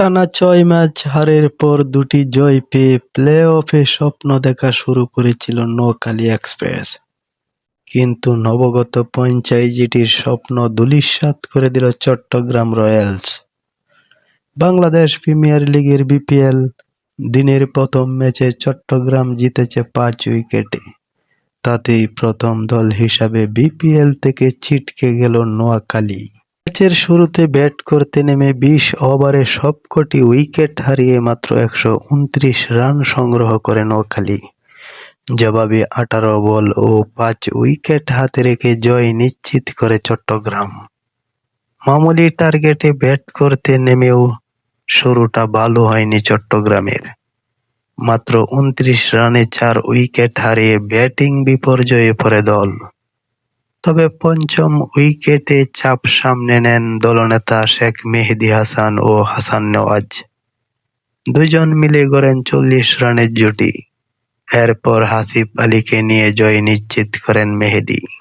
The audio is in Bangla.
টানা ৬ ম্যাচ হারের পর দুটি জয় পেয়ে প্লে-অফে স্বপ্ন দেখা শুরু করেছিল নোয়াখালী এক্সপ্রেস। কিন্তু নবাগত ফ্র্যাঞ্চাইজিটির স্বপ্ন ধূলিসাৎ করে দিল চট্টগ্রাম রয়্যালস। বাংলাদেশ প্রিমিয়ার লিগের বিপিএল দিনের প্রথম ম্যাচে চট্টগ্রাম জিতেছে ৫ উইকেটে। তাতেই প্রথম দল হিসাবে বিপিএল থেকে ছিটকে গেল নোয়াখালী। ম্যাচের শুরুতে ব্যাট করতে নেমে ২০ ওভারে সবকটি উইকেট হারিয়ে মাত্র ১২৯ রান সংগ্রহ করে নোয়াখালী। জবাবে ১৮ বল ও ৫ উইকেট হাতে রেখে জয় নিশ্চিত করে চট্টগ্রাম। মামুলি টার্গেটে ব্যাট করতে নেমেও শুরুটা ভালো হয়নি চট্টগ্রামের। মাত্র ২৯ রানে ৪ উইকেট হারিয়ে ব্যাটিং বিপর্যয়ে পড়ে দল। তবে পঞ্চম উইকেটে চাপ সামলে নেন দলনেতা শেখ মেহেদী হাসান ও হাসান নেওয়াজ। দুজন মিলে গড়েন ৪০ রানের জুটি। এরপর হাসিব আলীকে নিয়ে জয় নিশ্চিত করেন মেহেদী।